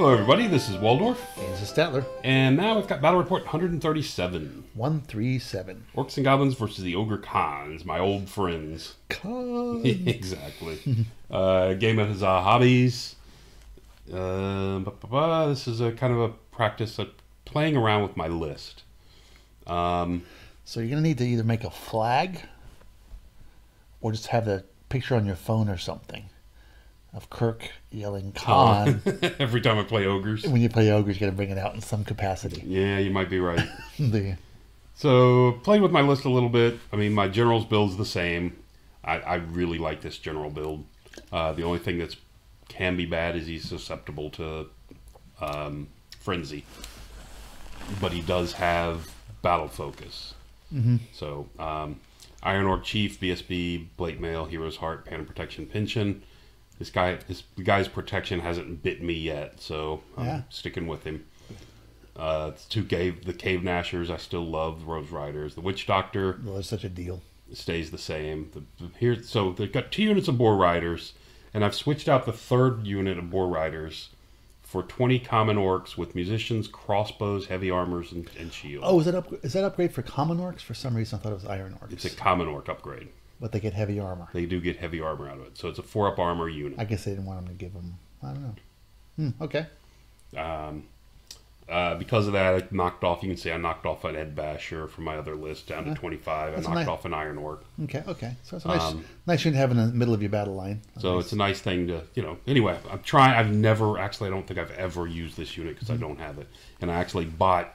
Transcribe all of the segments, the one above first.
Hello everybody, this is Waldorf. And this is Statler. And now we've got Battle Report 137. 137. Orcs and Goblins versus the Ogre Khans, my old friends. Khans. Exactly. Game of his hobbies. This is a kind of a practice at playing around with my list. So you're going to need to either make a flag or just have the picture on your phone or something of Kirk yelling Khan. Every time I play ogres. When you play ogres, you got to bring it out in some capacity. Yeah, you might be right. The, So, played with my list a little bit. I mean, my general's build's the same. I really like this general build. The only thing that's can be bad is he's susceptible to frenzy. But he does have battle focus. mm-hmm. So, Iron Orc Chief, BSB, Blade Mail, Hero's Heart, Phantom Protection, Pension. The guy's protection hasn't bit me yet, so I'm sticking with him. The Cave Nashers I still love. The Rose Riders, the Witch Doctor. Well, it's such a deal. Stays the same. So they've got 2 units of Boar Riders, and I've switched out the 3rd unit of Boar Riders for 20 common orcs with musicians, crossbows, heavy armors, and shields. Oh, is that upgrade for common orcs? For some reason, I thought it was iron orcs. It's a common orc upgrade. But they get heavy armor. They do get heavy armor out of it, so it's a 4-up armor unit. I guess they didn't want them to give them. I don't know. Okay. Because of that, I knocked off. You can see I knocked off an Ed Basher from my other list down to 25. I knocked off an Iron Orc. Okay. So it's a nice unit to have in the middle of your battle line. So it's a nice thing to, Anyway, I'm trying. I don't think I've ever used this unit because I don't have it, and I actually bought.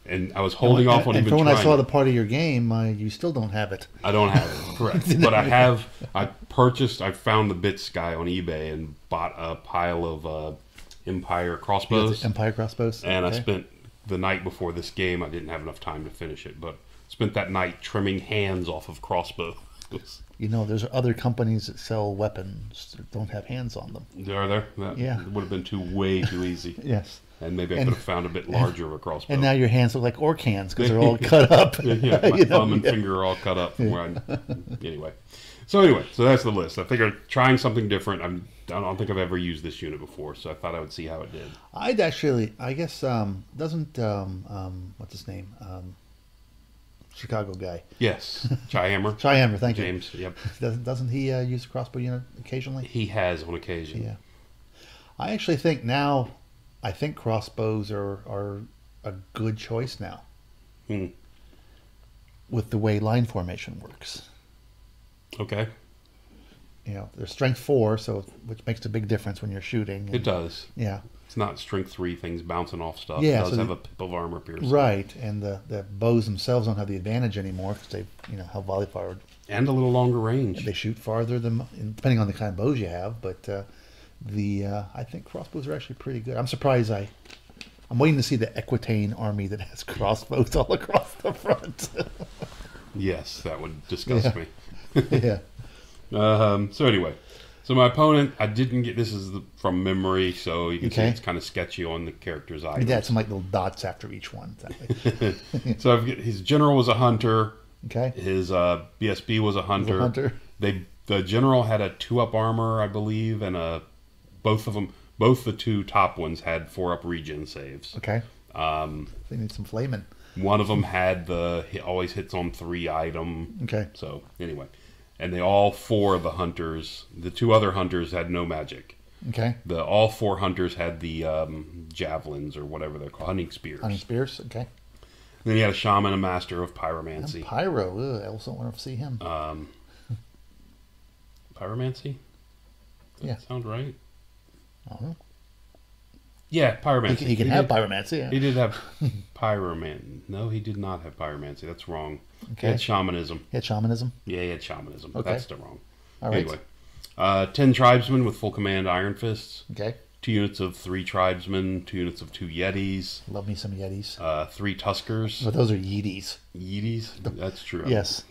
And I was holding off on even trying. And when I saw the part of your game, you still don't have it. I don't have it, correct. But I found the bits guy on eBay and bought a pile of Empire crossbows. Empire crossbows? And I spent the night before this game, I didn't have enough time to finish it, but spent that night trimming hands off of crossbows. There's other companies that sell weapons that don't have hands on them. Are there? That would have been way too easy. Yes. And maybe I could have found a bit larger of a crossbow. And now your hands look like orc hands because they're all cut up. My thumb and finger are all cut up from where Anyway, so that's the list. I figured trying something different. I don't think I've ever used this unit before, so I thought I would see how it did. I guess, doesn't, what's his name? Chicago guy. Yes, Chyhammer. Chyhammer, thank you. James, yep. Doesn't he use a crossbow unit occasionally? He has on occasion. Yeah. I actually think now... I think crossbows are a good choice now. With the way line formation works. Okay. They're strength 4, which makes a big difference when you're shooting. It does. Yeah. It's not strength 3 things bouncing off stuff. Yeah, it does have a pip of armor piercing. Right, and the bows themselves don't have the advantage anymore because they have volley fire. And a little longer range. They shoot farther depending on the kind of bows you have, but I think crossbows are actually pretty good. I'm surprised I'm waiting to see the Equitane army that has crossbows all across the front. Yes, that would disgust me. Yeah. So my opponent, I didn't get, this is from memory, so you can see it's kind of sketchy on the character's items. Yeah, some little dots after each one. So his general was a hunter. Okay. His BSB was a hunter. The general had a 2-up armor, I believe, and both the 2 top ones had 4-up regen saves. Okay. They need some flaming. One of them had he always hits on 3 item. Okay. So anyway, and all 4 of the hunters, the 2 other hunters had no magic. Okay. All 4 hunters had the javelins or whatever they're called, hunting spears. Hunting spears. Okay. And then he had a shaman, a master of pyromancy. And pyro. Ugh, I also want to see him. Pyromancy? Does that sound right? I don't know. Yeah, pyromancy. He can have pyromancy. Yeah. He did have pyromancy. No, he did not have pyromancy. That's wrong. Okay. He had shamanism. He had shamanism? Yeah, he had shamanism. Okay. That's the wrong. All right. Anyway, 10 tribesmen with full command Iron Fists. Okay. 2 units of 3 tribesmen. 2 units of 2 Yetis. Love me some Yetis. 3 Tuskers. But those are Yetis. Yetis? That's true. Yes.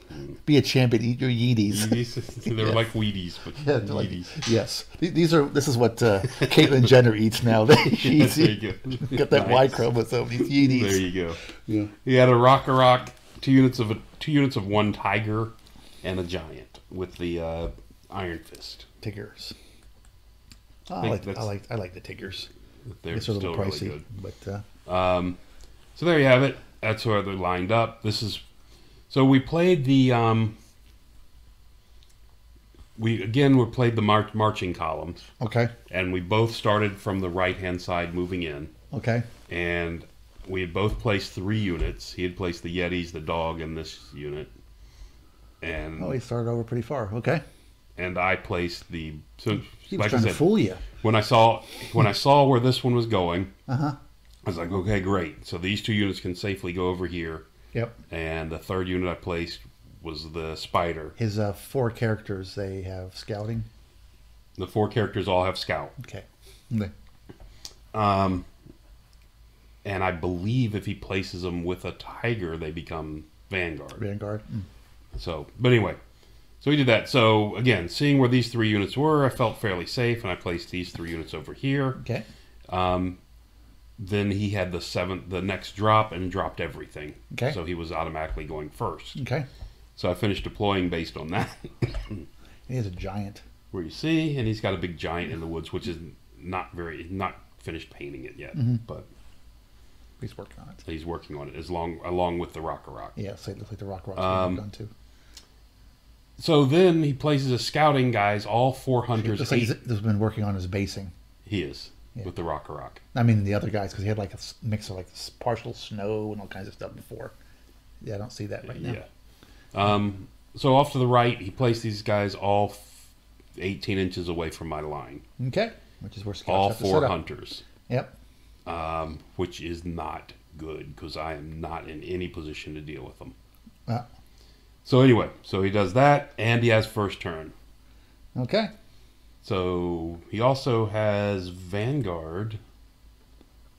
Be a champion. Eat your Yetis. They're like Wheaties, but Yetis. Yes. This is what Caitlyn Jenner eats now. Yes, there you go. Get that Y chromosome. These Yetis. There you go. Yeah. He had a rock, 2 units of 1 tiger, and a giant with the Iron Fist. Tigers. I like the Tigers. They're It's a little still really pricey, good. but So there you have it. That's where they're lined up. This is so we played the we played the marching columns, okay, and we both started from the right hand side moving in, okay, and we had both placed 3 units. He had placed the Yetis, the dog, and this unit, and oh, he started over pretty far. Okay, and I placed the so he was like I trying to said, fool you. when I saw where this one was going, Uh-huh. I was like, okay, great. So these 2 units can safely go over here. Yep. And the 3rd unit I placed was the spider. His 4 characters, they have scouting. The 4 characters all have scout. Okay. And I believe if he places them with a tiger, they become vanguard. Vanguard. So, but anyway, so we did that. So again, seeing where these 3 units were, I felt fairly safe, and I placed these 3 units over here. Okay. Then he had the next drop and dropped everything. Okay. So he was automatically going first. Okay. So I finished deploying based on that. He is a giant. Where you see, and he's got a big giant in the woods, which is not finished painting it yet, but He's working on it. he's working on it along with the Rock. Yeah, so it looks like the Rock's done too. So then he places his scouting guys, all 4 hunters. Looks like he's been working on his basing. He is Yeah. with the Rock. I mean, the other guys, because he had like a mix of like partial snow and all kinds of stuff before. Yeah, I don't see that right now. Yeah. So off to the right, he placed these guys all 18 inches away from my line. Okay. Which is where scouts All have to 4 set up. hunters. Yep. Which is not good because I am not in any position to deal with them. So anyway, so he does that, and he has first turn. Okay. So he also has Vanguard.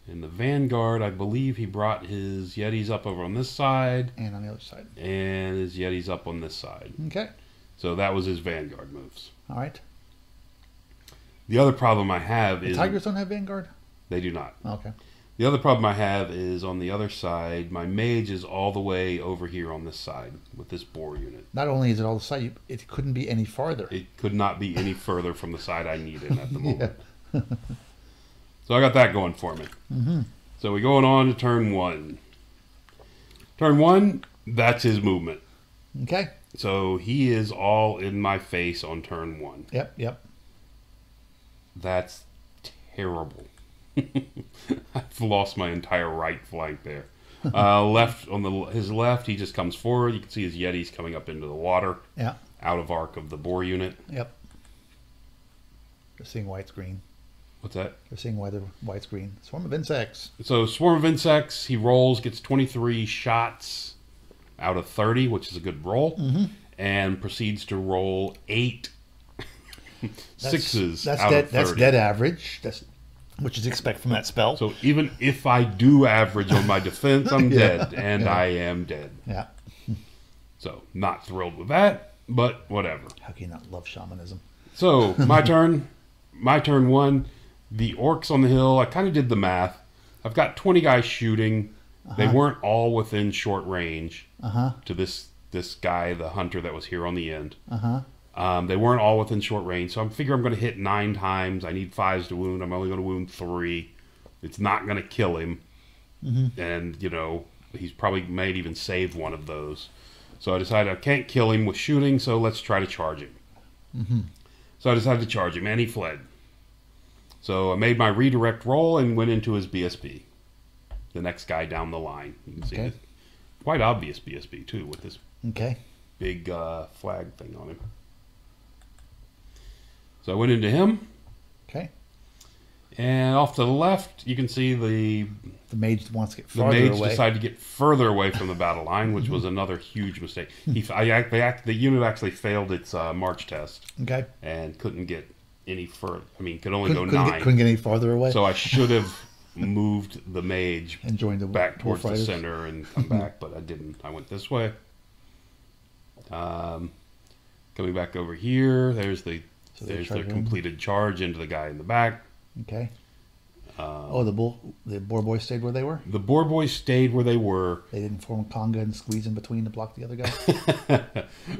In the Vanguard, I believe he brought his Yetis up over on this side. And on the other side. And his Yetis up on this side. Okay. So that was his Vanguard moves. All right. The other problem I have is... Tigers don't have Vanguard? They do not. Okay. The other problem I have is on the other side, my mage is all the way over here on this side with this boar unit. Not only is it all the side, it couldn't be any farther. It could not be any further from the side I need in at the moment. Yeah. So I got that going for me. So we're going on to turn 1. Turn 1, that's his movement. Okay. So he is all in my face on turn 1. Yep. That's terrible. I've lost my entire right flank there. Left on his left, he just comes forward. You can see his Yetis coming up into the water. Yeah. Out of arc of the boar unit. Yep. They're seeing white's green. What's that? They're seeing why the white's green. Swarm of insects. So Swarm of Insects, he rolls, gets 23 shots out of 30, which is a good roll, and proceeds to roll 8 sixes out of 30. That's dead average. That's what you'd expect from that spell. So even if I do average on my defense, I'm dead, and I am dead. Yeah. So not thrilled with that, but whatever. How can you not love shamanism? So my turn. My turn 1. The orcs on the hill, I kind of did the math. I've got 20 guys shooting. They weren't all within short range to this guy, the hunter that was here on the end. They weren't all within short range, so I figure I'm going to hit 9 times. I need 5s to wound. I'm only going to wound 3. It's not going to kill him. And, he's probably might even save one of those. So I decided I can't kill him with shooting, so let's try to charge him. So I decided to charge him, and he fled. So I made my redirect roll and went into his BSB. The next guy down the line. You can see it. Quite obvious BSB, too, with this big flag thing on him. So I went into him. Okay. And off to the left, you can see the mage wants to get farther away. The mage decided to get further away from the battle line, which was another huge mistake. The unit actually failed its march test. Okay. And couldn't get any further. I mean, could only go 9. Couldn't get any farther away. So I should have moved the mage and joined the back towards the center and come back, but I didn't. I went this way. Coming back over here, there's their completed charge into the guy in the back. Okay. The boar boys stayed where they were? The boar boys stayed where they were. They didn't form a conga and squeeze in between to block the other guy?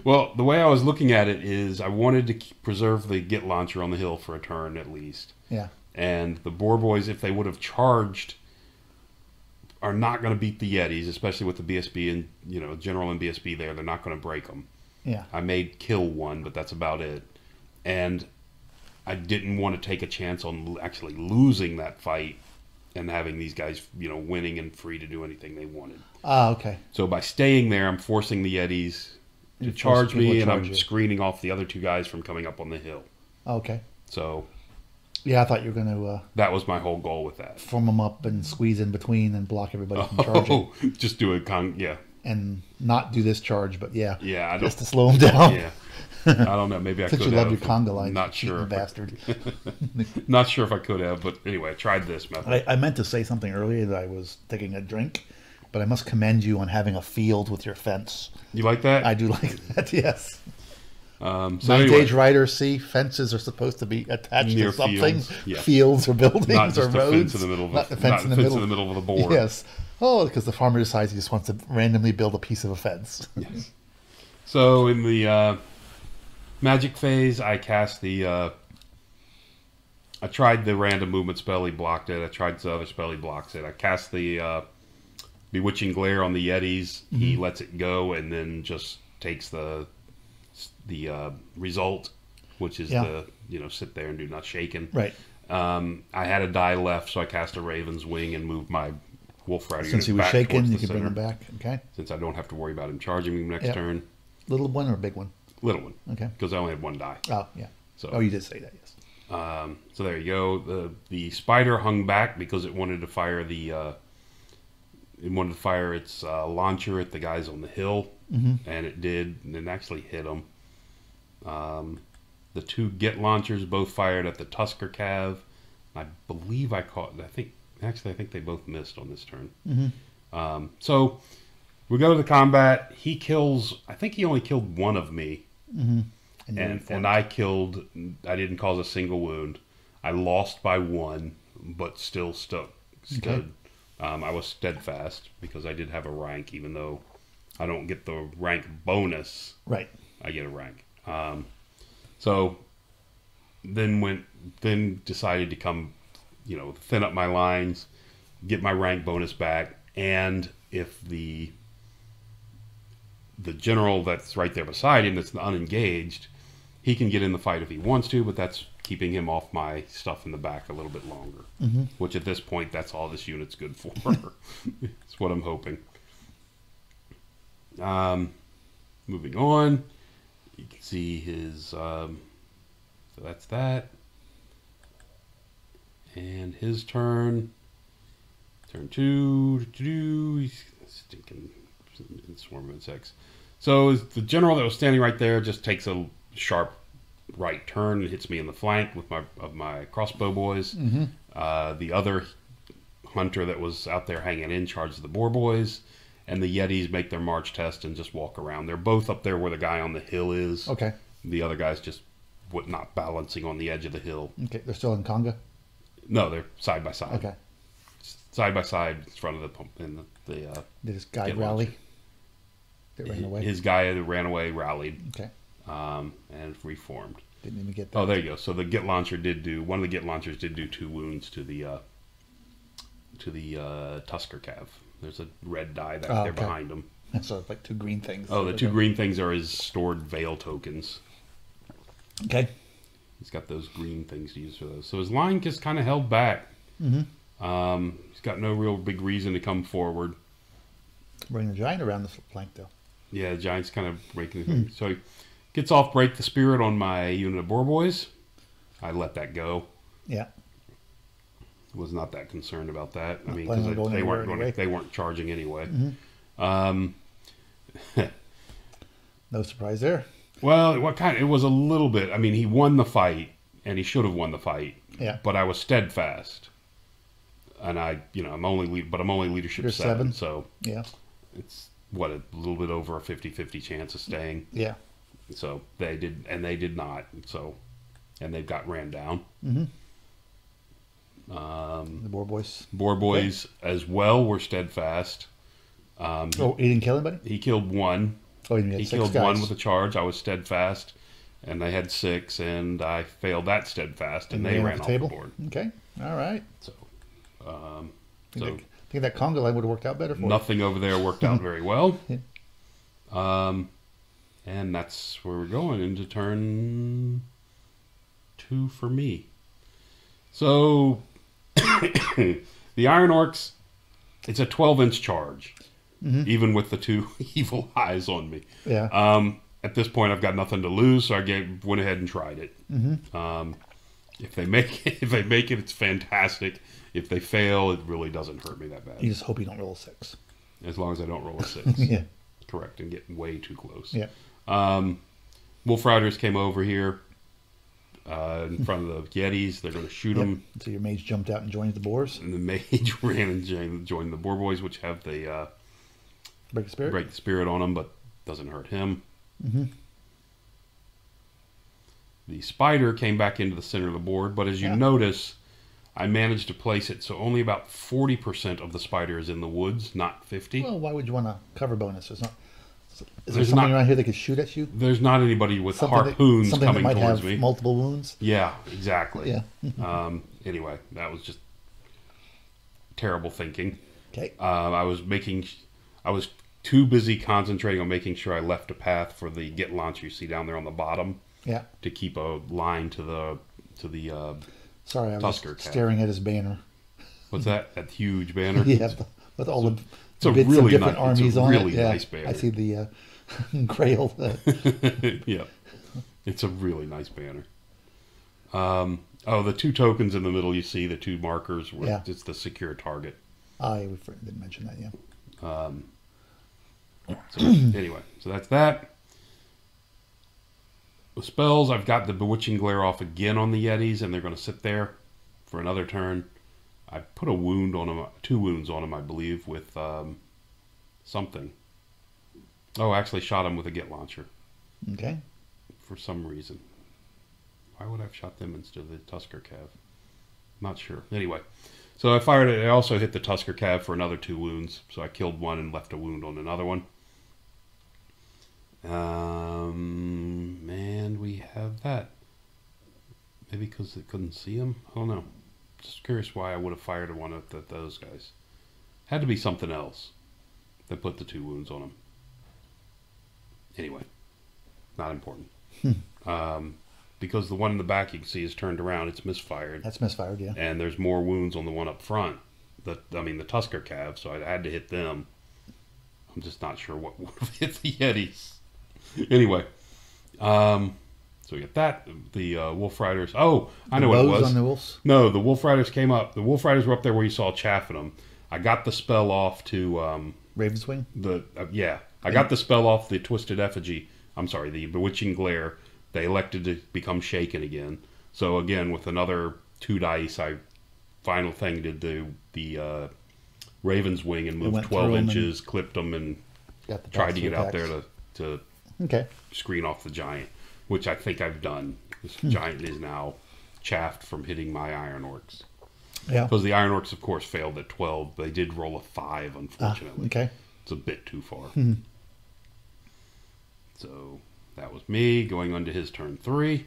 Well, the way I was looking at it is I wanted to preserve the Git launcher on the hill for a turn at least. Yeah. And the Boar Boys, if they would have charged, are not going to beat the Yetis, especially with the BSB and, you know, General and BSB there. They're not going to break them. Yeah. I may kill one, but that's about it. And I didn't want to take a chance on actually losing that fight and having these guys, you know, winning and free to do anything they wanted. Ah, okay. So by staying there, I'm forcing the Yetis to charge me, and I'm screening off the other two guys from coming up on the hill. Okay. So... yeah, I thought you were going to... that was my whole goal with that. form them up and squeeze in between and block everybody from charging. Oh, just do it, yeah. And not do this charge, but yeah. Yeah, I don't... just to slow them down. Yeah. I don't know. Maybe I could have. Since you love your conga line. Not sure. Bastard. Not sure if I could have, but anyway, I tried this method. I meant to say something earlier that I was taking a drink, but I must commend you on having a field with your fence. You like that? I do like that, yes. So Night Age Riders, see, fences are supposed to be attached near to something. fields, yes. Fields or buildings not just or a roads. fence in the middle of not the fence in the middle of the board. Yes. Oh, because the farmer decides he just wants to randomly build a piece of a fence. Yes. So in the magic phase, I cast the... I tried the random movement spell, he blocked it. I tried the other spell, he blocks it. I cast the Bewitching Glare on the Yetis. Mm-hmm. He lets it go and then just takes the result, which is the, you know, sit there and do not shaken. Right. I had a die left, so I cast a Raven's Wing and moved my Wolf Rider Since he was shaken, you can bring him back. Okay. Since I don't have to worry about him charging me next turn. Little one or a big one? Little one. Okay. Because I only had one die. Oh, yeah. So, oh, you did say that, yes. So there you go. The spider hung back because it wanted to fire its launcher at the guys on the hill, and it did, and it actually hit them. The two Git launchers both fired at the Tusker Cav. I believe I think they both missed on this turn. So we go to the combat. He kills. I think he only killed one of me. And I didn't cause a single wound. I lost by one, but still stood. Okay. I was steadfast because I did have a rank, even though I don't get the rank bonus. Right. I get a rank. So then decided to come, you know, thin up my lines, get my rank bonus back, and if the general that's right there beside him that's unengaged, he can get in the fight if he wants to, but that's keeping him off my stuff in the back a little bit longer. Which at this point, that's all this unit's good for. That's what I'm hoping. Moving on, you can see his... so that's that. And his turn. Turn 2. He's stinking swarm of insects. So the general that was standing right there just takes a sharp right turn and hits me in the flank with my crossbow boys. The other hunter that was out there hanging in charges the Boar Boys, and the Yetis make their march test and just walk around. They're both up there where the guy on the hill is. Okay. The other guy's just not balancing on the edge of the hill. Okay, they're still in conga? No, they're side by side. Okay. Side by side in front of the pump. Did his guy rally? That ran away? His guy that ran away rallied. Okay. And reformed. Didn't even get that. Oh, there you go. So the Git launcher one of the Git launchers did do 2 wounds to the Tusker Cav. There's a red die back there behind him. So like 2 green things. Oh, the 2 green things are his stored Veil tokens. Okay. He's got those green things to use for those. So his line just kind of held back. He's got no real big reason to come forward. Bring the giant around the flank, though. Yeah, the giant's kind of breaking. So he gets off Break the Spirit on my unit of Boar Boys. I let that go. Yeah. Was not that concerned about that. I mean, because they weren't charging anyway. No surprise there. Well, it was a little bit. I mean, he won the fight, and he should have won the fight. Yeah. But I was steadfast, and I'm only leadership You're 7, so yeah, it's a little bit over a 50-50 chance of staying. Yeah. So they did not. So, and they got ran down. The Boar Boys as well were steadfast. He didn't kill anybody? He killed one. Oh, he killed guys. 1 with a charge. I was steadfast, and they had 6, and I failed that steadfast, and they ran off the board. Okay. All right. So, I think that conga line would have worked out better for you. nothing over there worked out very well. Yeah. And that's where we're going into turn 2 for me. So, the Iron Orcs, it's a 12-inch charge, even with the 2 evil eyes on me. Yeah. At this point, I've got nothing to lose, so I went ahead and tried it. If they make it, it's fantastic. If they fail, it really doesn't hurt me that bad. You just hope you don't roll a 6. As long as I don't roll a 6. Yeah. Correct, and get way too close. Yeah. Wolf Riders came over here in front of the Yetis. They're going to shoot them. So your mage jumped out and joined the boars. And the mage ran and joined the boar boys, which have the Break the spirit on them, but doesn't hurt him. The spider came back into the center of the board, but as you notice, I managed to place it so only about 40% of the spider is in the woods, not 50. Well, why would you want a cover bonus? Is there something around here that could shoot at you? There's not anybody with harpoons something coming that might towards have me. Multiple wounds. Yeah, exactly. Yeah. Anyway, that was just terrible thinking. Okay. I was too busy concentrating on making sure I left a path for the get launcher you see down there on the bottom. Yeah. To keep a line to the Sorry, I was Tusker staring at his banner. What's that? That huge banner? Yeah, with all the it's a bits really of different nice, armies it's a on really it. Yeah, nice banner. I see the Grail. Yeah, it's a really nice banner. The 2 tokens in the middle, you see the 2 markers. It's the secure target. I didn't mention that. Yeah. So anyway, so that's that. The spells, I've got the Bewitching Glare off again on the Yetis, and they're going to sit there for another turn. I put a wound on them, 2 wounds on them, I believe, with something. Oh, I actually shot them with a get launcher. Okay. For some reason. Why would I have shot them instead of the Tusker Cav? Not sure. Anyway, so I fired it. I also hit the Tusker Cav for another 2 wounds. So I killed one and left a wound on another one. And we have that. Maybe because they couldn't see him? I don't know. Just curious why I would have fired one at those guys. Had to be something else that put the 2 wounds on him. Anyway, not important. Because the one in the back you can see is turned around, it's misfired. That's misfired, yeah. And there's more wounds on the one up front. The Tusker Cav, so I had to hit them. I'm just not sure what would have hit the Yetis. Anyway, so we got that. The Wolf Riders. Oh, I know what it was. On the wolves? No, the Wolf Riders came up. The Wolf Riders were up there where you saw chaff in them. I got the spell off to Ravenswing. I got the spell off the Twisted Effigy. I'm sorry, the Bewitching Glare. They elected to become shaken again. So again, with another 2 dice, I final thing did the Raven's Wing and moved 12 inches, clipped them, and tried to get out there to screen off the giant, which I think I've done. This giant is now chaffed from hitting my Iron Orcs. Yeah. Because the Iron Orcs, of course, failed at 12. They did roll a 5, unfortunately. Okay. It's a bit too far. So that was me going on to his turn 3.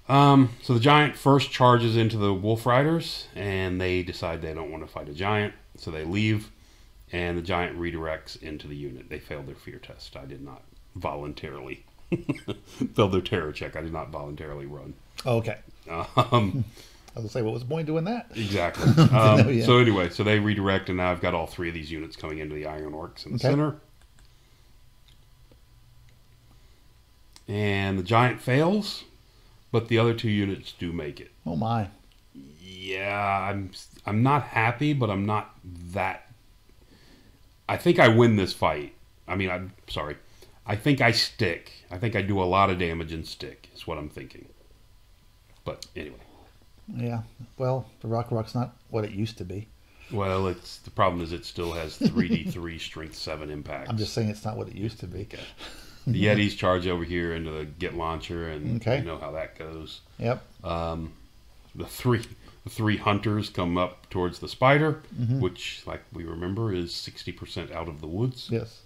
So the giant first charges into the Wolf Riders, and they decide they don't want to fight a giant, so they leave, and the giant redirects into the unit. They failed their fear test. I did not voluntarily. Failed their terror check. I did not voluntarily run. Okay. I was going to say, what was the point doing that? Exactly. So anyway, so they redirect, and now I've got all 3 of these units coming into the Iron Orcs in the center. And the giant fails, but the other 2 units do make it. Oh my. Yeah, I'm not happy, but I'm not that. I think I win this fight. I'm sorry. I think I stick. I think I do a lot of damage and stick, is what I'm thinking. But anyway. Yeah. Well, the Rock's not what it used to be. Well, the problem is it still has 3d3 strength 7 impacts. I'm just saying it's not what it used to be. Okay. The Yetis charge over here into the get launcher, and you know how that goes. Yep. The three hunters come up towards the spider, which, like we remember, is 60% out of the woods. Yes.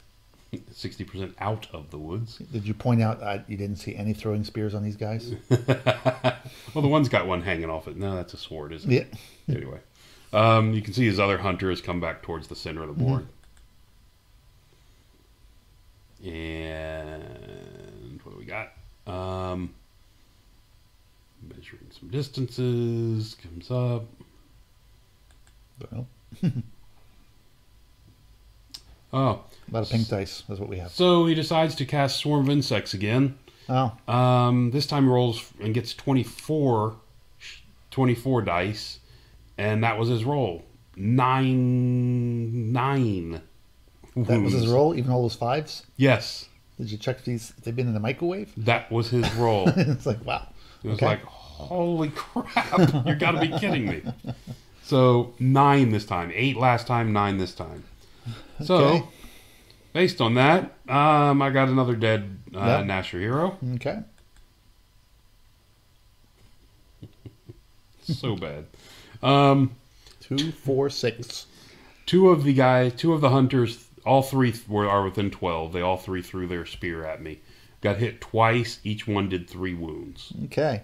60% out of the woods. Did you point out you didn't see any throwing spears on these guys? Well, the one's got one hanging off it. No, that's a sword, isn't it? Yeah. Anyway, you can see his other hunter has come back towards the center of the board. And what do we got? Measuring some distances. Comes up. Well. Oh. A lot of pink dice. That's what we have. So he decides to cast Swarm of Insects again. Oh. This time he rolls and gets 24 dice. And that was his roll. 9 wounds. That was his roll? Even all those 5s? Yes. Did you check these? They've been in the microwave? That was his roll. It's like, wow. It was like, holy crap. You got to be kidding me. So 9 this time. 8 last time, 9 this time. So, based on that, I got another dead Nasher hero. Okay. So bad. 2, 4, 6. Two of the hunters, all 3 are within 12. They all 3 threw their spear at me. Got hit twice. Each one did 3 wounds. Okay.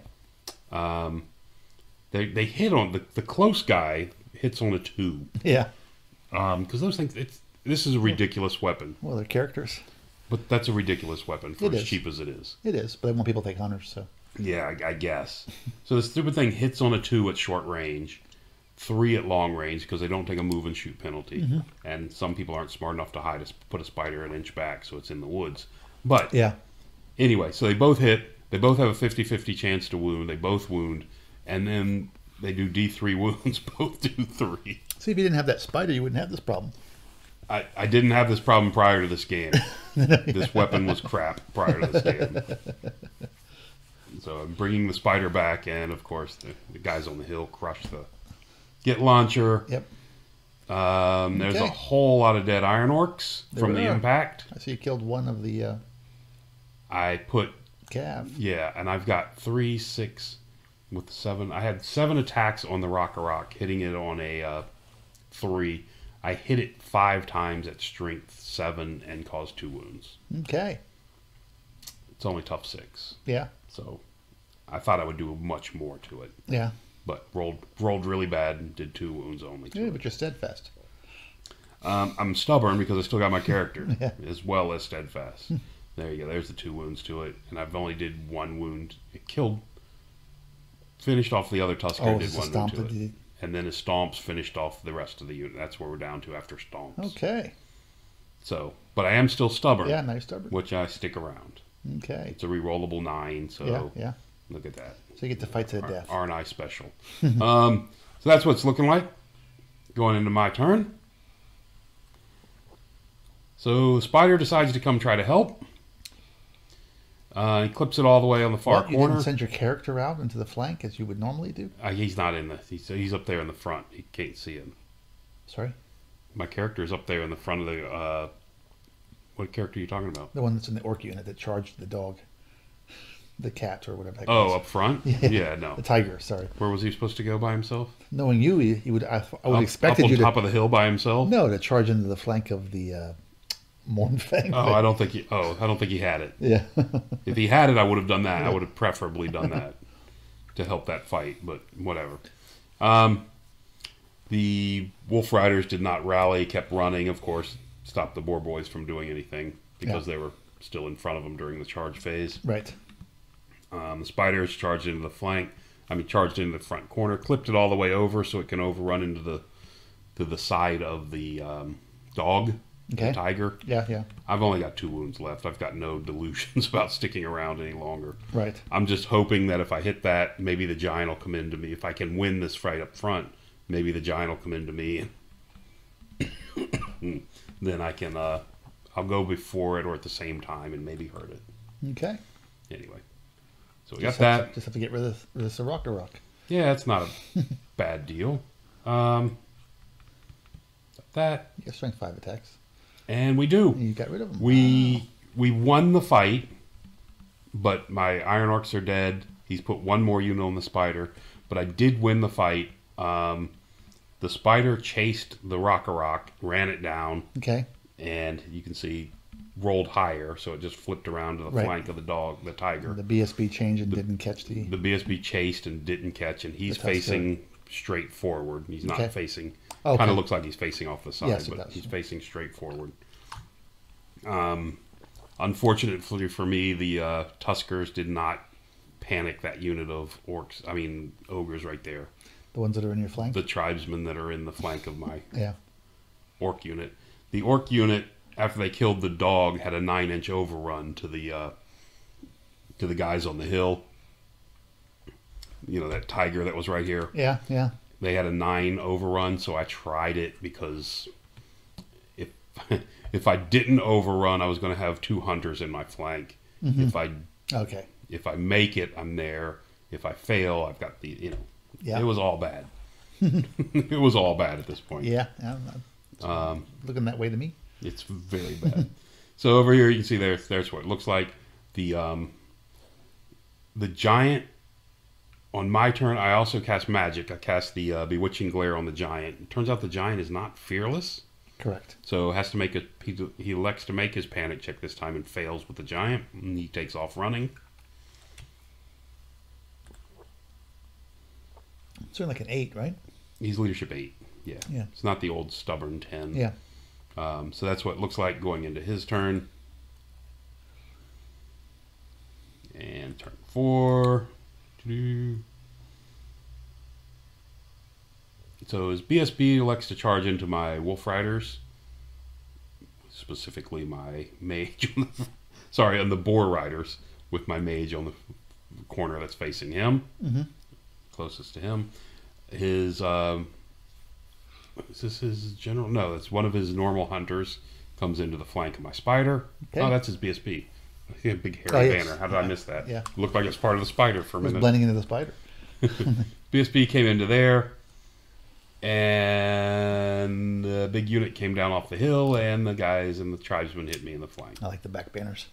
They hit on the close guy hits on a 2. Yeah. Because those things, this is a ridiculous weapon. Well, they're characters. But that's a ridiculous weapon for as cheap as it is. It is, but I want people to take hunters, so. Yeah, I guess. So the stupid thing hits on a 2 at short range, 3 at long range because they don't take a move and shoot penalty. And some people aren't smart enough to put a spider an inch back so it's in the woods. But yeah. Anyway, so they both hit. They both have a 50-50 chance to wound. They both wound. And then they do D3 wounds. Both do 3. See, if you didn't have that spider, you wouldn't have this problem. I didn't have this problem prior to this game. This weapon was crap prior to this game. So I'm bringing the spider back, and of course the guys on the hill crush the get launcher. Yep. There's a whole lot of dead iron orcs from the impact. I see you killed one of the I put calf. Yeah, and I've got 3, 6 with 7. I had 7 attacks on the rock, hitting it on a 3. I hit it 5 times at strength 7 and caused 2 wounds. Okay. It's only tough 6. Yeah. So I thought I would do much more to it. Yeah. But rolled really bad and did 2 wounds only. Yeah, but you're steadfast. I'm stubborn because I still got my character Yeah. as well as steadfast. There you go. There's the 2 wounds to it, and I've only did 1 wound. It finished off the other Tusker. Did 1 wound to it, and then his stomps finished off the rest of the unit. That's where we're down to after stomps. Okay. So, but I am still stubborn. Yeah, nice stubborn. Which I stick around. Okay. It's a re-rollable 9. So yeah. Look at that. So you get to fight to the death. Aren't I special? So that's what it's looking like. Going into my turn. So the spider decides to come try to help. He clips it all the way on the far You corner. didn't send your character out into the flank as you would normally do? He's not in the. He's up there in the front. He can't see him. Sorry? My character is up there in the front of the. What character are you talking about? The one that's in the orc unit that charged the dog. The cat or whatever. Oh, up front? Yeah, no. The tiger, sorry. Where was he supposed to go by himself? Knowing you, he would. I would expect you to. Up on top of the hill by himself? No, to charge into the flank of the Mornfang. Oh, I don't think he had it. Yeah. If he had it, I would have done that. I would have preferably done that to help that fight, but whatever. The Wolf Riders did not rally, kept running, of course, stopped the Boar Boys from doing anything because they were still in front of them during the charge phase. Right. The Spiders charged into the charged into the front corner, clipped it all the way over so it can overrun into the side of the dog. Okay. The tiger. Yeah. I've only got 2 wounds left. I've got no delusions about sticking around any longer. Right. I'm just hoping that if I hit that, maybe the giant will come into me. If I can win this fight up front, maybe the giant will come into me. Then I can, I'll go before it or at the same time and maybe hurt it. Okay. Anyway. So we got that. Just have to get rid of this rock. Yeah, it's not a bad deal. That. You got strength 5 attacks. And we do. And you got rid of them. We won the fight, but my Iron Orcs are dead. He's put 1 more unit on the spider, but I did win the fight. The spider chased the rock, ran it down. Okay. And you can see rolled higher, so it just flipped around to the Right. flank of the tiger. The BSB changed and didn't catch the. The BSB chased and didn't catch, and he's The tusker. facing straight forward. He's not Okay. facing. Okay. Kind of looks like he's facing off the side, Yes, it but does. he's facing straight forward. Unfortunately for me, the Tuskers did not panic that unit of ogres right there. The ones that are in your flank. The tribesmen that are in the flank of my Yeah. orc unit. The orc unit, after they killed the dog, had a 9-inch overrun to the guys on the hill. You know, that tiger that was right here. Yeah. Yeah. They had a 9 overrun, so I tried it because if if I didn't overrun, I was going to have 2 hunters in my flank. Okay. If I make it, I'm there. If I fail, I've got Yeah. It was all bad. It was all bad at this point. Yeah. Yeah. Looking that way to me. It's very bad. So over here, you can see there's what it looks like. The giant. On my turn, I also cast magic. I cast the Bewitching Glare on the giant. It turns out the giant is not fearless. Correct. So has to he elects to make his panic check this time and fails with the giant. And he takes off running. It's like an 8, right? He's leadership 8. Yeah. Yeah. It's not the old stubborn 10. Yeah. So that's what it looks like going into his turn. And turn 4. So his BSB elects to charge into my Wolf Riders, specifically my mage. On the Boar Riders, with my mage on the corner that's facing him, closest to him. His is this his general? No, that's one of his normal hunters. Comes into the flank of my spider. Okay. Oh, that's his BSB. He had a big hairy yes. banner. How did I miss that? Yeah. Looked like it's part of the spider for a It was minute. blending into the spider. BSB came into there, and the big unit came down off the hill, and the guys and the tribesmen hit me in the flank. I like the back banners.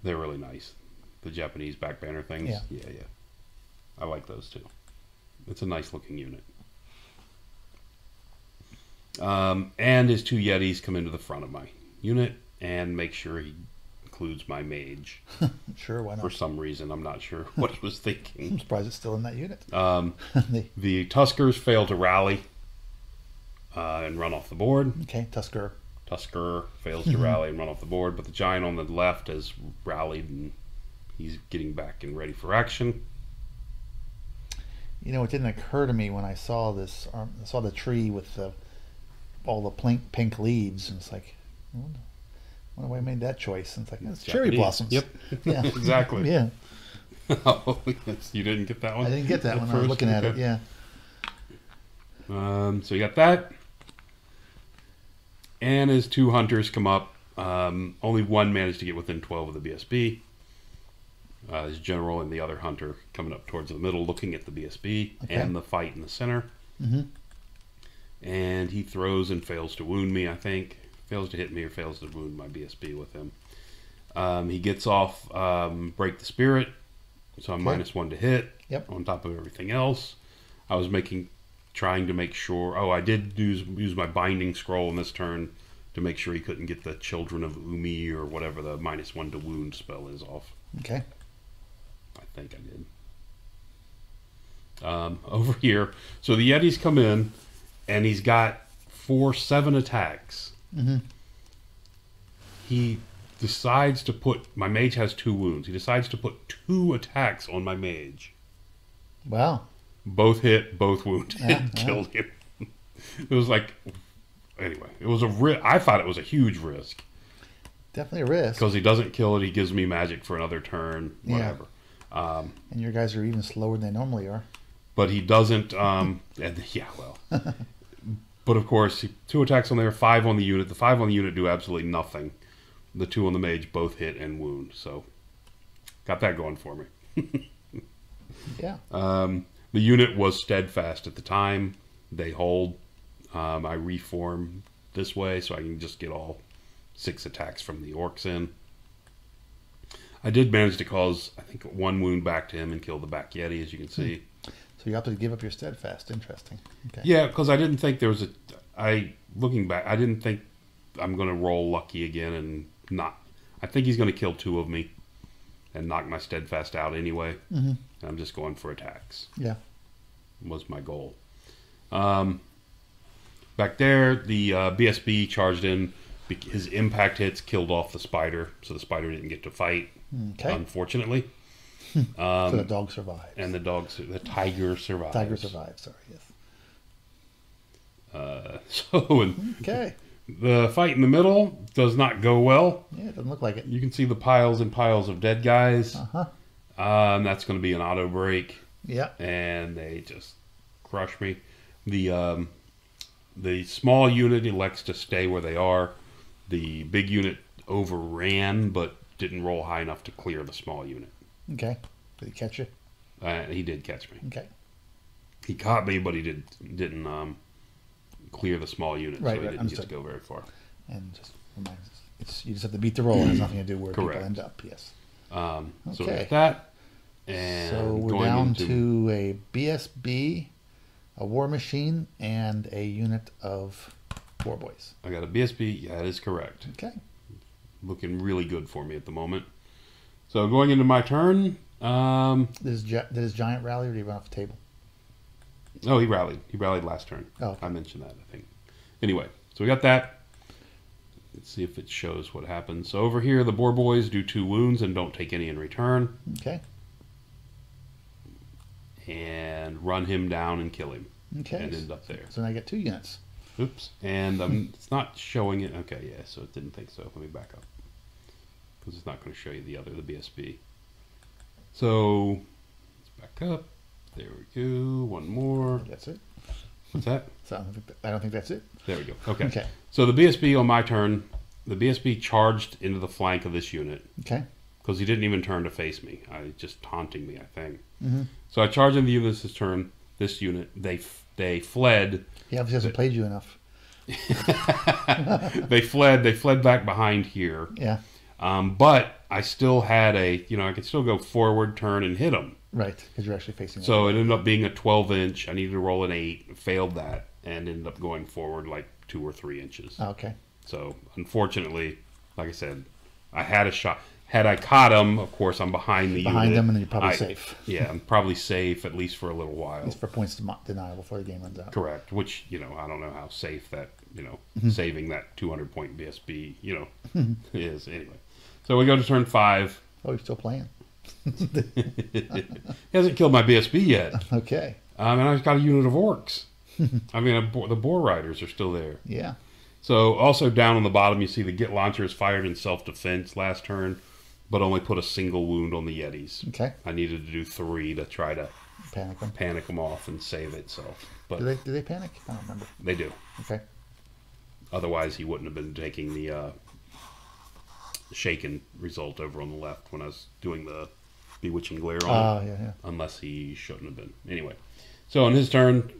They're really nice. The Japanese back banner things. Yeah. Yeah. I like those too. It's a nice looking unit. And his 2 Yetis come into the front of my unit and make sure he includes my mage. Sure, why For not? some reason, I'm not sure what he was I'm thinking. surprised it's still in that unit. The Tuskers fail to rally and run off the board. Okay, Tusker. Tusker fails to rally and run off the board, but the giant on the left has rallied and he's getting back and ready for action. You know, it didn't occur to me when I saw this. I saw the tree with all the pink leaves, and it's like, I wonder why I made that choice. And it's like, it's cherry Japanese. blossoms. Yep. Yeah. Exactly. Yeah. Oh, yes. You didn't get that one? I didn't get that at when I was first? looking at it. Okay. Yeah. So you got that. And his 2 hunters come up. Only one managed to get within 12 of the BSB. His general and the other hunter coming up towards the middle, looking at the BSB and the fight in the center. And he throws and fails to wound me, I think. Fails to hit me or fails to wound my BSB with him. He gets off Break the Spirit. So I'm -1 to hit. Yep. On top of everything else. I was trying to make sure. Oh, I did use my Binding Scroll in this turn to make sure he couldn't get the Children of Umi or whatever the -1 to wound spell is off. Okay. I think I did. Over here, so the Yetis come in, and he's got 7 attacks. He decides to put my mage has 2 wounds. He decides to put 2 attacks on my mage. Wow. Both hit, both wounded, Yeah. killed him. It was like, anyway, it was I thought it was a huge risk Definitely a risk. because he doesn't kill it. He gives me magic for another turn, whatever. And your guys are even slower than they normally are. But he doesn't. But of course, 2 attacks on there, 5 on the unit. The 5 on the unit do absolutely nothing. The 2 on the mage both hit and wound. So, got that going for me. Yeah. The unit was steadfast at the time. They hold. I reform this way so I can just get all 6 attacks from the orcs in. I did manage to cause, I think, 1 wound back to him and kill the back Yeti, as you can see. So you opted to give up your steadfast. Interesting. Okay. Yeah, because I didn't think there was looking back, I didn't think I'm going to roll lucky again and not I think he's going to kill 2 of me and knock my steadfast out anyway. Mm-hmm. I'm just going for attacks. Yeah. Was my goal. Back there, the BSB charged in. His impact hits killed off the spider, so the spider didn't get to fight, unfortunately. So the dog survives. And the tiger survives. Tiger survives, sorry, yes. Okay. The fight in the middle does not go well. Yeah, it doesn't look like it. You can see the piles and piles of dead guys. Uh-huh. That's going to be an auto break. Yeah. And they just crush me. The small unit elects to stay where they are. The big unit overran, but didn't roll high enough to clear the small unit. Okay. Did he catch you? He did catch me. Okay. He caught me, but he didn't clear the small unit, Right, so he right. didn't get to go very far. And just reminds us, you just have to beat the roll. It has nothing to do where Correct. people end up. Yes. So we Okay. got that. And So we're going down into, to a BSB, a war machine, and a unit of war boys. I got a BSB. Yeah, that is correct. Okay. Looking really good for me at the moment. So going into my turn. Did his giant rally, or did he run off the table? Oh, he rallied. He rallied last turn. Oh, okay. I mentioned that, I think. Anyway, so we got that. Let's see if it shows what happens. So over here, the boar boys do 2 wounds and don't take any in return. Okay. And run him down and kill him. Okay. And end up there. So now I get 2 units. Oops. And it's not showing it. Okay, yeah, so it didn't think so. Let me back up. Because it's not going to show you the BSB. So, let's back up. There we go. One more. That's it. What's that? So I don't think that's it. There we go. Okay. Okay. So the BSB on my turn, the BSB charged into the flank of this unit. Okay. Because he didn't even turn to face me. Just taunting me, I think. Mm-hmm. So I charged into the unit this turn. This unit, they fled. He obviously hasn't played you enough. They fled back behind here. Yeah. But I still had I could still go forward, turn, and hit him. Right, because you're actually facing. So it ended up being a 12-inch. I needed to roll an 8, failed that, and ended up going forward like 2 or 3 inches. Oh, okay. So unfortunately, like I said, I had a shot. Had I caught him, of course, I'm behind the Behind unit. them, and you're probably safe. Yeah, I'm probably safe at least for a little while. At least for points denial before the game runs out. Correct. Which I don't know how safe that saving that 200-point BSB is anyway. So we go to turn 5. Oh, you're still playing. He hasn't killed my BSB yet. Okay. And I've got a unit of orcs. I mean, the boar riders are still there. Yeah. So also down on the bottom, you see the Git launcher is fired in self-defense last turn, but only put a single wound on the Yetis. Okay. I needed to do 3 to try to panic them off and save itself. But do they panic? I don't remember. They do. Okay. Otherwise, he wouldn't have been taking the shaken result over on the left when I was doing the bewitching glare on him. Yeah. Unless he shouldn't have been. Anyway, so on his turn,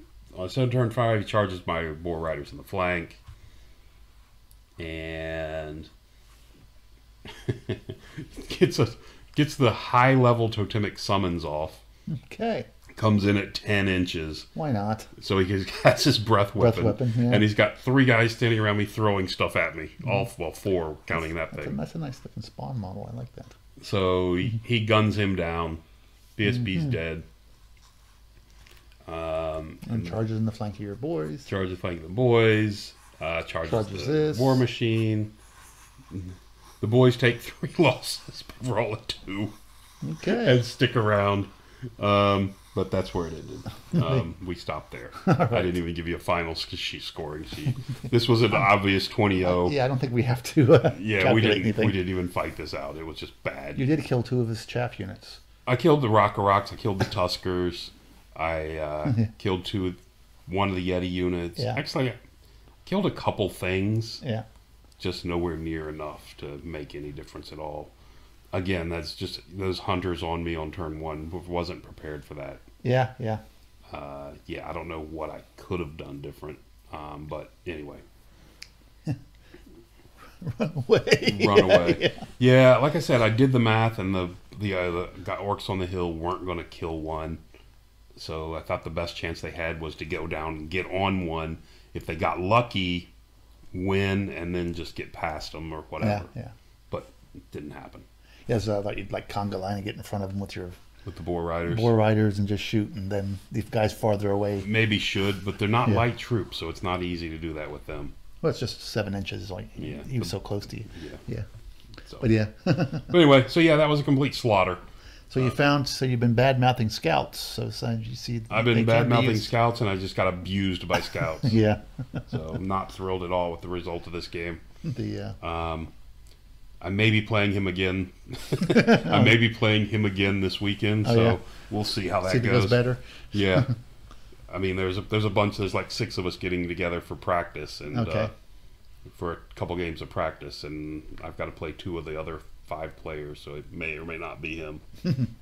turn 5, he charges my boar riders in the flank, and gets the high level totemic summons off. Okay. Comes in at 10 inches. Why not? So he has his breath weapon. Yeah. And he's got 3 guys standing around me throwing stuff at me. All 4 counting that thing. That's a nice looking spawn model. I like that. So he guns him down. BSB's dead. And charges in the flank of your boys. Charges flank of the boys. Charges the war machine. The boys take 3 losses, but roll a 2. Okay. And stick around. But that's where it ended. We stopped there. Right. I didn't even give you a final scoring sheet. This was an obvious 20-0. Yeah, I don't think we have to. Yeah, we didn't even fight this out. It was just bad. You did kill 2 of his chaff units. I killed the Rocks. I killed the Tuskers. I killed one of the Yeti units. Yeah. Actually, I killed a couple things. Yeah. Just nowhere near enough to make any difference at all. Again, that's just those hunters on me on turn 1. Wasn't prepared for that. Yeah. Yeah, I don't know what I could have done different. But anyway. Run away. Yeah, like I said, I did the math, and the orcs on the hill weren't going to kill one. So I thought the best chance they had was to go down and get on one. If they got lucky, win, and then just get past them or whatever. Yeah. But it didn't happen. Yes, I thought you'd like conga line and get in front of them with your With the boar riders. boar riders and just shoot, and then these guys farther away. Maybe should, but they're not Yeah. light troops, so it's not easy to do that with them. Well, it's just 7 inches. Like Yeah. he was so close to you. Yeah. Yeah, So. but yeah. But anyway, so yeah, that was a complete slaughter. So you found. So you've been bad mouthing scouts. So you see. I've they been can bad be mouthing used. scouts, and I just got abused by scouts. Yeah. So I'm not thrilled at all with the result of this game. The I may be playing him again. I may be playing him again this weekend, so yeah. we'll see how that see if it goes. goes better. Yeah. I mean, there's a bunch. There's like 6 of us getting together for practice, and Okay. for a couple games of practice, and I've got to play 2 of the other 5 players, so it may or may not be him,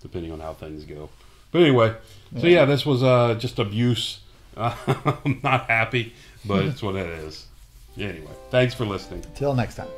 depending on how things go. But anyway, so yeah, this was just abuse. I'm not happy, but it's what it is. Anyway, thanks for listening. Till next time.